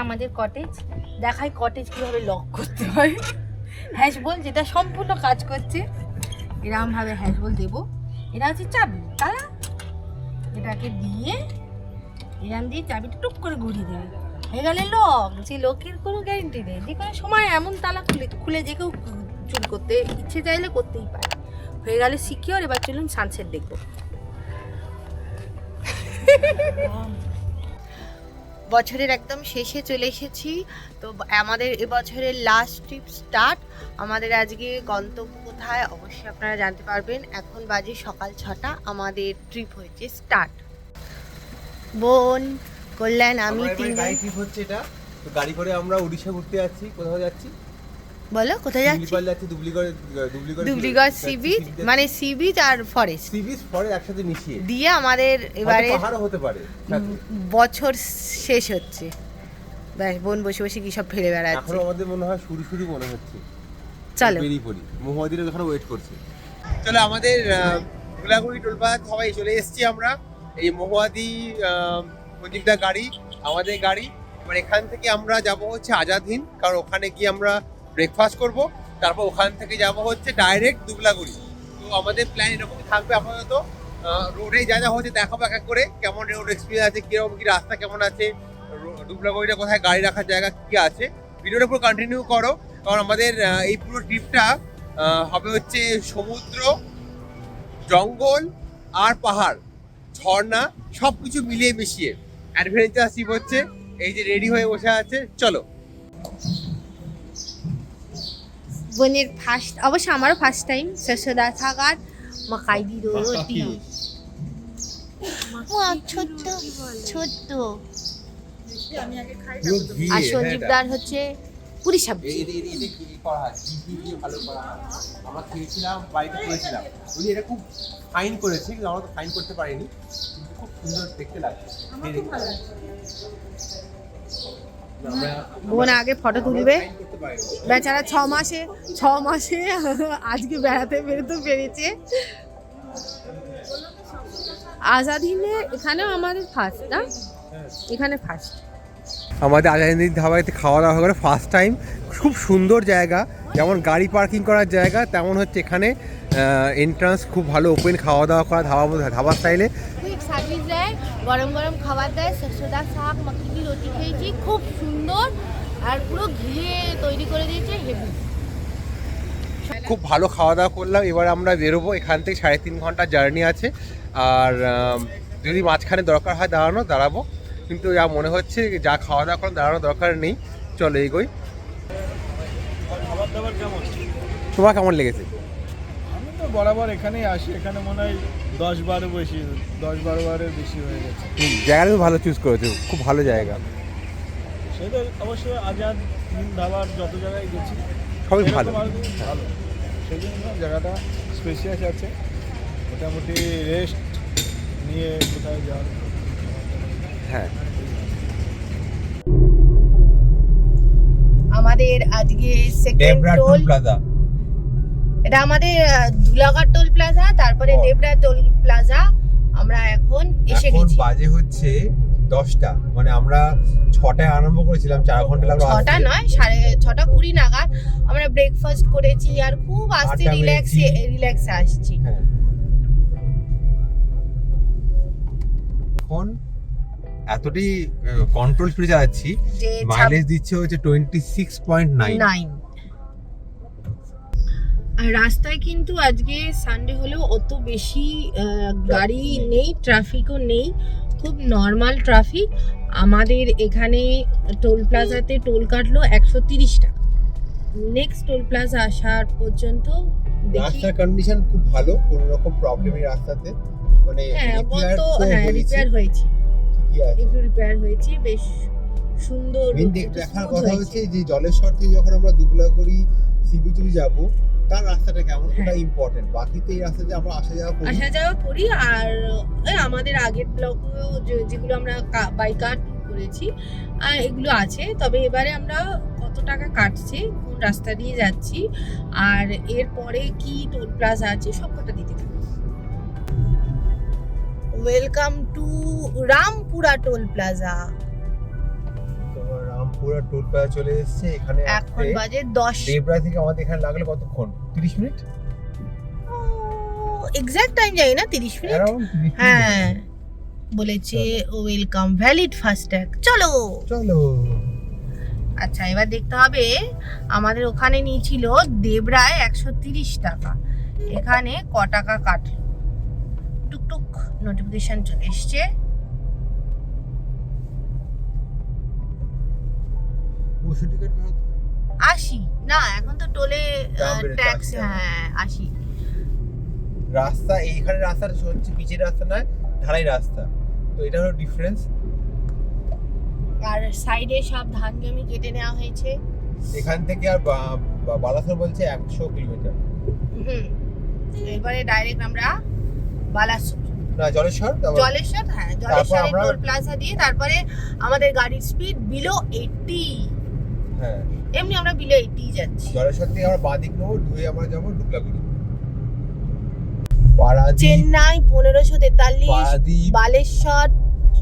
আমাদের কটেজ। দেখাই কটেজ কিভাবে লক করতে হয়। হ্যাশ বল যেটা সম্পূর্ণ কাজ করছে, এরকম ভাবে হ্যাশ বল দেবো। এটা হচ্ছে চাবি তালা, এটাকে দিয়ে এরকম দিয়ে চাবিটা টুক করে ঘুরিয়ে দেবে, হয়ে গেলে লক। যে লকের কোনো গ্যারেন্টি নেই, যে কোনো সময় এমন তালা খুলে যে কেউ চুরি করতে ইচ্ছে চাইলে করতেই পারে। হয়ে গেলে সিকিওর। এবার চলুন সানসেট দেখবো। বছরের একদম শেষে চলে এসেছি, তো আমাদের এবছরের লাস্ট ট্রিপ স্টার্ট। আমাদের আজকে গন্তব্য কোথায় অবশ্যই আপনারা জানতে পারবেন। এখন বাজে সকাল 6টা, আমাদের ট্রিপ হয়েছে স্টার্ট। বোন, কল্যাণ, আমি তিনজন। ট্রিপ হচ্ছে এটা, তো গাড়ি করে আমরা উড়িষ্যা ঘুরতে যাচ্ছি। কোথায় যাচ্ছি বলো কোথায় যাচ্ছি? ধুবড়িগড় সি বিচ, মানে সি বিচ আর ফরেস্ট, সি বিচ ফরেস্ট একসাথে মিশিয়ে দিয়ে আমাদের এবারে পাহাড়ও হতে পারে। বছর শেষ হচ্ছে। ব্যাস, বোন বসে বসে কি সব ফেলে বেড়াচ্ছে। এখন আমাদের মনে হয় শুরু মনে হচ্ছে। চলো বেরিয়ে পড়ি, মহুয়াদিরা ওখানে ওয়েট করছে। চলো, আমাদের গোলাগুড়ি টোলপাড়া সবাই চলে এসেছি আমরা। এই মহুয়াদি প্রত্যেকটা গাড়ি আমাদের গাড়ি। এবার এখান থেকে আমরা যাব হচ্ছে আজাদ হিন্দ, কারণ ওখানে গিয়ে আমরা ব্রেকফাস্ট করব। তারপর ওখান থেকে যাব হচ্ছে ডাইরেক্ট দুবলাগুড়ি। তো আমাদের প্ল্যান এরকম থাকবে আপাতত। রোডে যা যা হচ্ছে দেখাবো এক এক করে, কেমন রোড এক্সপিরিয়েন্স আছে, কিরকম কি রাস্তা কেমন আছে, দুবলাগুড়িটা কোথায় গাড়ি রাখার জায়গা কি আছে। ভিডিওটা পুরো কন্টিনিউ করো, কারণ আমাদের এই পুরো ট্রিপটা হবে হচ্ছে সমুদ্র, জঙ্গল আর পাহাড়, ঝর্ণা সব কিছু মিলিয়ে মিশিয়ে অ্যাডভেঞ্চার ট্রিপ হচ্ছে। এই যে রেডি হয়ে বসে আছে, চলো। বোনের ফার্স্ট, অবশ্য আমারও ফার্স্ট টাইম সরষেদা শাক আর মাকাই দি রুটি। ছোট্ট ছোট্ট। আর সঞ্জীবদার হচ্ছে পুরি সবজি। আমরা খেয়েছিলাম, বাড়িতে করেছিলাম। উনি এটা খুব ফাইন করেছে, কিন্তু আমরা তো ফাইন করতে পারিনি, কিন্তু খুব সুন্দর দেখতে লাগছে। বোন আগে ফটো তুলবে, বেচারা 6 মাসে আজকে বেড়াতে বেরোতে পেরেছে। আজাদ হিন্দে এখানেও আমাদের ফার্স্ট না, এখানে ফার্স্ট আমাদের আজাদ ধাবাতে খাওয়া দাওয়া করে ফার্স্ট টাইম। খুব সুন্দর জায়গা, যেমন গাড়ি পার্কিং করার জায়গা, তেমন হচ্ছে এখানে এন্ট্রান্স খুব ভালো, ওপেন খাওয়া দাওয়া করা ধাবা স্টাইলে। কুইক সার্ভিস দেয়, গরম গরম খাবার দেয়। সরষেদা শাক মাকি দি রুটি খেয়েছি, খুব সুন্দর, আর পুরো ঘিরে তৈরি করে দিয়েছে, হেভি। খুব ভালো খাওয়া দাওয়া করলাম। এবার আমরা বেরোবো এখান থেকে, 3.5 ঘন্টা জার্নি আছে। আর যদি মাঝখানে দরকার হয় দাঁড়াবো, কিন্তু যা মনে হচ্ছে যা খাওয়া দাওয়া করার দাঁড়ানোর দরকার নেই। চলো এগোই। খাবার দাবার কেমন? তোমার কেমন লেগেছে? আমি তো বরাবর এখানেই আসি, এখানে মনে হয় 10-12 বারের বেশি হয়ে গেছে। জায়গাটা ভালো চুজ করেছো, খুব ভালো জায়গা। সেটা অবশ্যই আজাদ হিন্দ ধাবার যত জায়গায় গেছি সবই ভালো। ভালো, সেই জন্য জায়গাটা স্পেশিয়াস আছে, মোটামুটি রেস্ট নিয়ে কোথায় যাওয়ার। হ্যাঁ, আমাদের আজকে সেকেন্ড টোল প্লাজা। এটা আমাদের ধুলাগড় টোল প্লাজা, তারপরে দেবরা টোল প্লাজা। আমরা এখন এসে গেছি। বাজে হচ্ছে 10টা, মানে আমরা 6টায় আরম্ভ করেছিলাম, 4 ঘন্টা লাগলো। 6টা নয়, 6:20 নাগাদ আমরা ব্রেকফাস্ট করেছি, আর খুব আস্তে রিল্যাক্সে আসছি। এখন এতটাই কন্ট্রোল স্পিডে যাচ্ছি, মাইলেজ দিচ্ছে হচ্ছে 26.9। আর রাস্তায় কিন্তু আজকে সানডে হলেও অত বেশি গাড়ি নেই, ট্রাফিকও নেই, খুব নর্মাল ট্রাফিক। আমাদের এখানে টোল প্লাজাতে টোল কাটলো 130 টাকা। নেক্সট টোল প্লাজা আসার পর্যন্ত রাস্তার কন্ডিশন খুব ভালো, কোনো রকম প্রবলেম এই রাস্তাতে, মানে রিপেয়ার হয়েছে, একটু রিপেয়ার হয়েছে, বেশ সুন্দর। দেখার কথা হচ্ছে যে জলেশ্বর থেকে যখন আমরা দুবলাগুড়ি সি বিচে যাব, তার রাস্তাটা কেমন, ওটা ইম্পর্টেন্ট। বাকি তো এই রাস্তাতে আমরা আসা যাওয়া করি। আর আমাদের আগের ব্লগেও যেগুলো আমরা বাই কার করেছি আর এগুলো আছে। তবে এবারে আমরা কত টাকা কাটছে, কোন রাস্তা দিয়ে যাচ্ছি, আর এরপরে কি টোল প্লাজা আছে, সবকটা দিতে থাকবো। Welcome to Rampura toll plaza. Ram Rampura toll plaza চলে এসেছে। এখানে এখন বাজে 10। দেবরা থেকে আমাদের এখানে লাগলো কতক্ষণ? 30 মিনিট। এক্সাক্ট টাইম জানি না, 30 মিনিট। Around 30 minute. হ্যাঁ, বলেছে ওয়েলকাম ভ্যালিড ফাস্ট্যাগ। চলো চলো। আচ্ছা, এবার দেখতে হবে আমাদের ওখানে নিয়েছিল দেবরায় 130 টাকা, এখানে ক টাকা কাটলো। টুকটুক নোটিফিকেশন চলে এসছে। 80 না, এখন তো টোলে দাম বেড়েছে, ট্যাক্স। 80 টাকা। হ্যাঁ 80। রাস্তা এইখানে রাস্তাটা হচ্ছে পিচের রাস্তা নয়, ঢালাই রাস্তা, তো এটা হলো ডিফারেন্স। আর সাইডে সব ধান জমি কেটে নেওয়া হয়েছে। এখান থেকে আর বালাসোর বলছে 100 কিলোমিটার। এবারে ডাইরেক্ট আমরা বালাসোর না জলেশ্বর, জলেশ্বর। হ্যাঁ, জলেশ্বরের টোল প্লাজা দিয়ে তারপরে আমাদের গাড়ির স্পিড বিলো 80। হ্যাঁ, এমনি আমরা বিলো 80 যাচ্ছি। জলেশ্বর থেকে আমরা বাদিক নেবো, ধুয়ে আমরা যাবো ডুবলাগুড়ি। পারাদ্বীপ, চেন্নাই 1543, পারাদ্বীপ, বালেশ্বর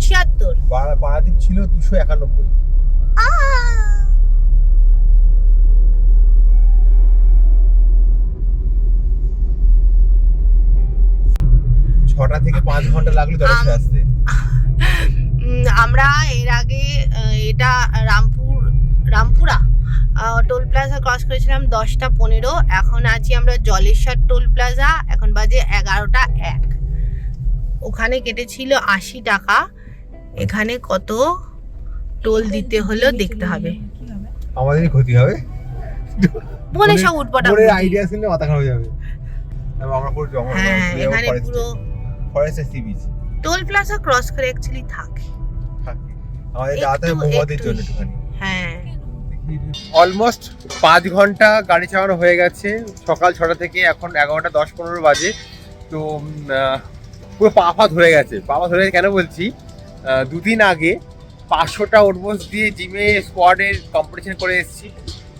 76। পারাদ্বীপ ছিল 291। ছটা থেকে 5 ঘন্টা লাগলো জলেশ্বর আসতে। আমরা এর আগে এটা রামপুরা টোল প্লাজা ক্রস করেছিলাম 10টা 15। এখন আছি আমরা জলেশ্বর টোল প্লাজা, এখন বাজে 11টা 1। ওখানে কেটেছিল 80 টাকা, এখানে কত টোল দিতে হলো দেখতে হবে। আমাদেরই ক্ষতি হবে, মনে সব উটপাটা। পরে আইডিয়া শুনলে মাথা খারাপ হয়ে যাবে। আমরা পুরো জঙ্গল, হ্যাঁ, এখানে পুরো ফরেস্টের sea beach toll plaza cross করে অ্যাকচুয়ালি থাকে। আমাদের যাওয়াতে হবে মহুয়াদির জন্য একটুখানি। হ্যাঁ, অলমোস্ট 5 ঘন্টা গাড়ি চালানো হয়ে গেছে, সকাল 6টা থেকে এখন 11টা 10-15 বাজে। তো পুরো পা ধরে গেছে। ধরে কেন বলছি, 2 দিন আগে 500টা ওটবোস দিয়ে জিমে স্কোয়াডের কম্পিটিশন করে এসেছি,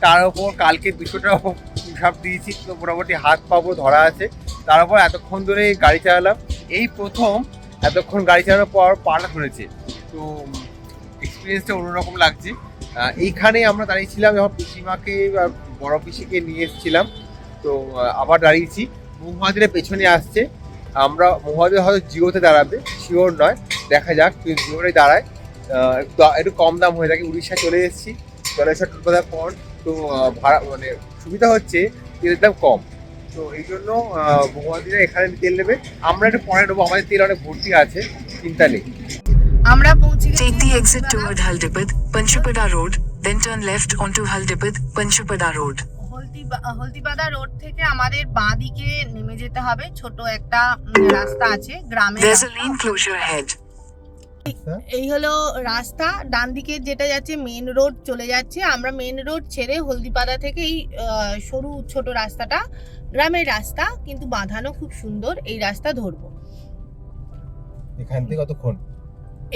তার উপর কালকে 200টা পুশ-আপ দিয়েছি, তো মোটামুটি হাত পা পুরো ধরা আছে। তার উপর এতক্ষণ ধরে গাড়ি চালালাম, এই প্রথম এতক্ষণ গাড়ি চালানোর পর পাটা ধরেছে। তো এক্সপিরিয়েন্সটা অন্যরকম লাগছে। এইখানে আমরা দাঁড়িয়েছিলাম যখন পিসিমাকে বড় পিসিকে নিয়ে এসেছিলাম, তো আবার দাঁড়িয়েছি। মহুয়াদির পেছনে আসছে, আমরা মহুয়াদির হয়তো জিওতে দাঁড়াবে, শিওর নয়, দেখা যাক। কিন্তু জিওটাই দাঁড়ায়, একটু কম দাম হয়ে থাকে। উড়িষ্যা চলে এসেছি জলেশ্বর টোল প্লাজার পর, তো ভাড়া মানে সুবিধা হচ্ছে, তেলের দাম কম, তো এই জন্য মহুয়াদিরা এখানে তেল নেবে। আমরা একটু পরে নেবো, আমাদের তেল অনেক ভর্তি আছে, চিন্তা নেই। আমরা পৌঁছে গেছি। Take the exit toward Haldipad, Panchupada Road, then turn left onto Haldipad, Panchupada Road. Haldibada road থেকে আমাদের বাঁ দিকে নেমে যেতে হবে। ছোট একটা রাস্তা আছে গ্রামে। There's a lane closure ahead. এই হলো রাস্তা, ডান দিকে যেটা যাচ্ছে মেন রোড চলে যাচ্ছে। আমরা মেন রোড ছেড়ে হলদিপাড়া থেকে এই সরু ছোট রাস্তাটা, গ্রামের রাস্তা কিন্তু বাঁধানো, খুব সুন্দর, এই রাস্তা ধরবো। এখান থেকে কতক্ষণ?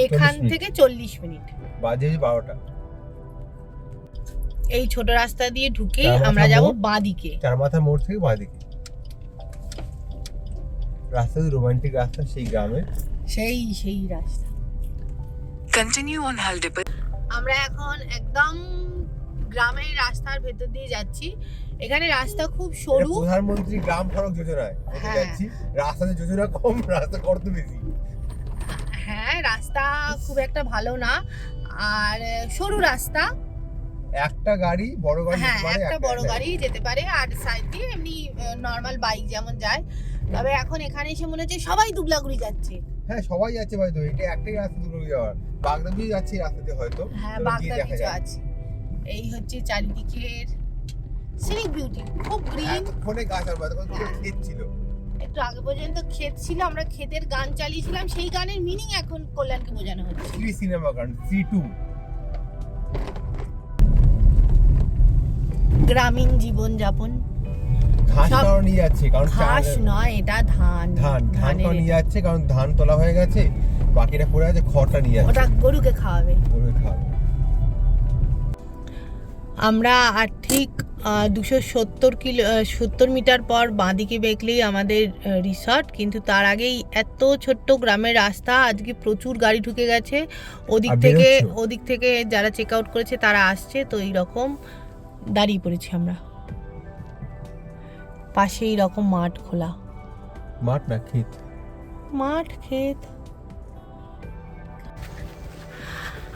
এখান থেকে 40 মিনিট, বাজে 12টা। এই ছোট রাস্তা দিয়ে ঢুকে চারমাথা আমরা যাব মোড়? বাঁ দিকে। চারমাথা মোড় থেকে বাঁ দিকে রাস্তা, রোমান্টিক রাস্তা সেই গ্রামে, সেই রাস্তা। Continue on Haldipad. আমরা এখন একদম গ্রামের রাস্তার ভেতর দিয়ে যাচ্ছি। এখানে রাস্তা খুব সরু। প্রধানমন্ত্রী গ্রাম সড়ক যোজনায় হ্যাঁ। যাচ্ছি। রাস্তাতে যোজনা কম, রাস্তা কত বেশি। হ্যাঁ, রাস্তা খুব একটা ভালো না, আর সরু রাস্তা। একটা গাড়ি, বড় গাড়ি হ্যাঁ, যেতে পারে, একটা বড় গাড়ি যেতে পারে, আর সাইড দিয়ে এমনি নর্মাল বাইক যেমন যায়। তবে এখন এখানে এসে মনে হচ্ছে সবাই দুবলাগুড়ি যাচ্ছে। হ্যাঁ, সবাই যাচ্ছে হয়তো, এটা একটাই রাস্তা দুটো যাওয়ার। বাগদা যাচ্ছে এই রাস্তাতে হয়তো। হ্যাঁ, চলো গিয়ে বাগদা দেখা কিছু যাক। আছে। এই হচ্ছে চারিদিকের সিনিক বিউটি, খুব গ্রিন। এতক্ষণে গাছ আর বাদ, পুরো হ্যাঁ। ক্ষেত ছিল। একটু আগে পর্যন্ত ক্ষেত ছিল, আমরা ক্ষেতের গান চালিয়েছিলাম, সেই গানের মিনিং এখন কল্যাণকে বোঝানো হচ্ছে। শ্রী সিনেমা গান C2। গ্রামীণ জীবন যাপন। ঘাসটাও সব- নিয়ে যাচ্ছে, কারণ ঘাস নয়, এটা ধান। ধানটাও ধানের নিয়ে যাচ্ছে, কারণ ধান তোলা হয়ে গেছে, বাকিটা পড়ে আছে, খড়টা নিয়ে যাচ্ছে, ওটা গরুকে খাওয়াবে। গরুকে খাওয়াবে। আমরা আর ঠিক 270 মিটার পর বাঁদিকে বেঁকলেই আমাদের রিসর্ট, কিন্তু তার আগেই এত ছোট্ট গ্রামের রাস্তা, আজকে প্রচুর গাড়ি ঢুকে গেছে ওদিক থেকে যারা চেক আউট করেছে তারা আসছে, তো এইরকম দাঁড়িয়ে পড়েছি আমরা। পাশে এইরকম মাঠ খোলা, মাঠ না ক্ষেত,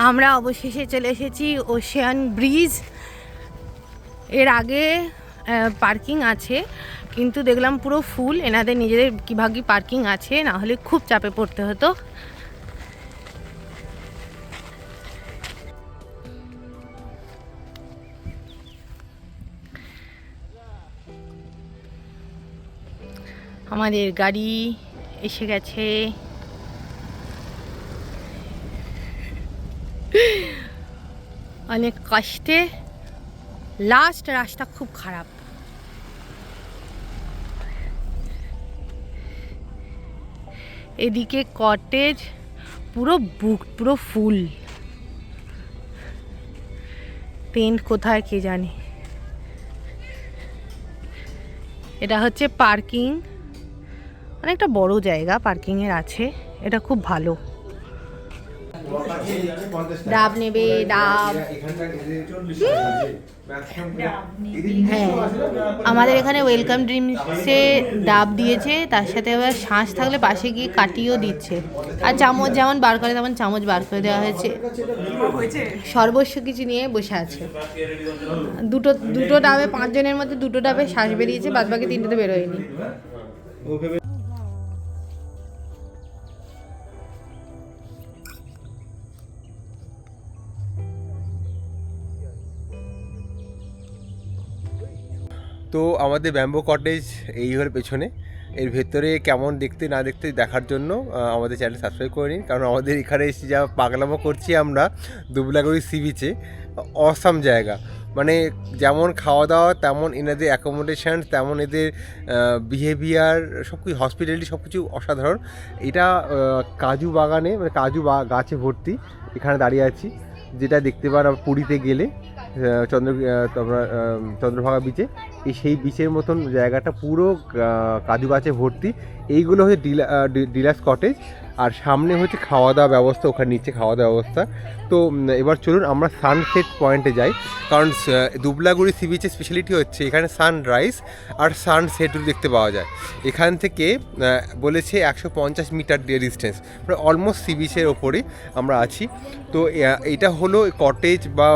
আমরা অবশেষে চলে এসেছি ওশিয়ান ব্রিজ। এর আগে পার্কিং আছে, কিন্তু দেখলাম পুরো ফুল। এনাদের নিজেদের কি ভাগ্যি পার্কিং আছে, না হলে খুব চাপে পড়তে হতো। আমাদের গাড়ি এসে গেছে। অনেক কষ্টে, লাস্ট রাস্তা খুব খারাপ। এদিকে কটেজ পুরো বুক, পুরো ফুল। টেন্ট কোথায় কে জানে। এটা হচ্ছে পার্কিং, অনেকটা বড় জায়গা পার্কিং এর আছে, এটা খুব ভালো। ডাব নেবে, ডাব। হ্যাঁ, আমাদের এখানে ওয়েলকাম ড্রিঙ্কসে ডাব দিয়েছে, তার সাথে আবার শাঁস থাকলে পাশে গিয়ে কাটিয়েও দিচ্ছে। আর চামচ যেমন বার করে তেমন চামচ বার করে দেওয়া হয়েছে। সর্বস্ব কিছু নিয়ে বসে আছে। দুটো ডাবে 5 জনের মধ্যে 2টো ডাবে শ্বাস বেরিয়েছে, বাদ বাকি 3টোতে বেরোয়নি। তো আমাদের ব্যাম্বো কটেজ এই হল পেছনে। এর ভেতরে কেমন দেখতে না দেখতে দেখার জন্য আমাদের চ্যানেল সাবস্ক্রাইব করে নিন, কারণ আমাদের এখানে এসে যা পাগলামো করছি আমরা দুবলাগুড়ি সি বিচে, অসাম জায়গা। মানে যেমন খাওয়া দাওয়া, তেমন এনাদের অ্যাকোমোডেশন, তেমন এদের বিহেভিয়ার, সব কিছু হসপিটালিটি সব কিছু অসাধারণ। এটা কাজু বাগানে, মানে গাছে ভর্তি। এখানে দাঁড়িয়ে আছি, যেটা দেখতে পার পুরীতে গেলে চন্দ্রভাগা বিচে, সেই বিচের মতন জায়গাটা পুরো কাজু গাছে ভর্তি। এইগুলো হচ্ছে ডিলাক্স কটেজ, আর সামনে হচ্ছে খাওয়া দাওয়া ব্যবস্থা, ওখানে নিচে খাওয়া দাওয়া ব্যবস্থা। তো এবার চলুন আমরা সানসেট পয়েন্টে যাই, কারণ দুবলাগুড়ি সি বিচের স্পেশালিটি হচ্ছে এখানে সানরাইজ আর সানসেটও দেখতে পাওয়া যায়। এখান থেকে বলেছে 150 মিটার ডিস্টেন্স, মানে অলমোস্ট সি বিচের ওপরে আমরা আছি। তো এটা হলো কটেজ বা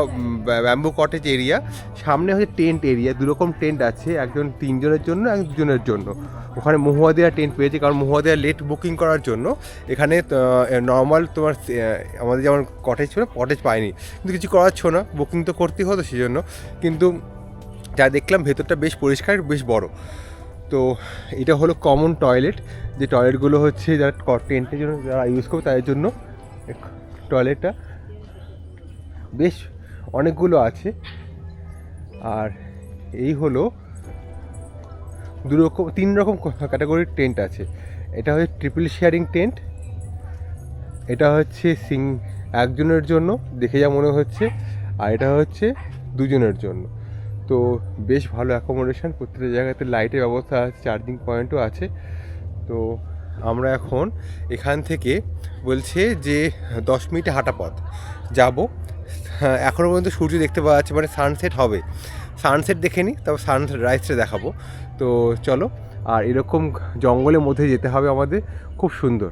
ব্যাম্বু কটেজ এরিয়া। সামনে হচ্ছে টেন্ট এরিয়া, দুরকম টেন্ট আছে, একজন 3 জনের জন্য, এক 2 জনের জন্য। ওখানে মহুয়াদিয়া টেন্ট পেয়েছে, কারণ মহুয়াদিয়া লেট বুকিং করার জন্য এখানে নর্মাল তোমার আমাদের যেমন কটেজ ছিল, কটেজ পাইনি, কিন্তু কিছু করার ছিল না, বুকিং তো করতেই হতো সেই জন্য। কিন্তু যা দেখলাম ভেতরটা বেশ পরিষ্কার, বেশ বড়। তো এটা হলো কমন টয়লেট, যে টয়লেটগুলো হচ্ছে যারা টেন্টের জন্য যারা ইউজ করবে তাদের জন্য টয়লেটটা বেশ অনেকগুলো আছে। আর এই হলো 3 রকম ক্যাটাগরির টেন্ট আছে। এটা হচ্ছে ট্রিপল শেয়ারিং টেন্ট, এটা হচ্ছে একজনের জন্য দেখে যা মনে হচ্ছে, আর এটা হচ্ছে 2 জনের জন্য। তো বেশ ভালো অ্যাকোমোডেশন, প্রত্যেকটা জায়গাতে লাইটের ব্যবস্থা আছে, চার্জিং পয়েন্টও আছে। তো আমরা এখন এখান থেকে বলছে যে 10 মিনিটে হাঁটা পথ যাব। এখনও পর্যন্ত সূর্য দেখতে পাওয়া যাচ্ছে, মানে সানসেট হবে। সানসেট দেখে নিই, তারপর সানরাইজটা দেখাবো। তো চলো, আর এরকম জঙ্গলের মধ্যে যেতে হবে আমাদের, খুব সুন্দর।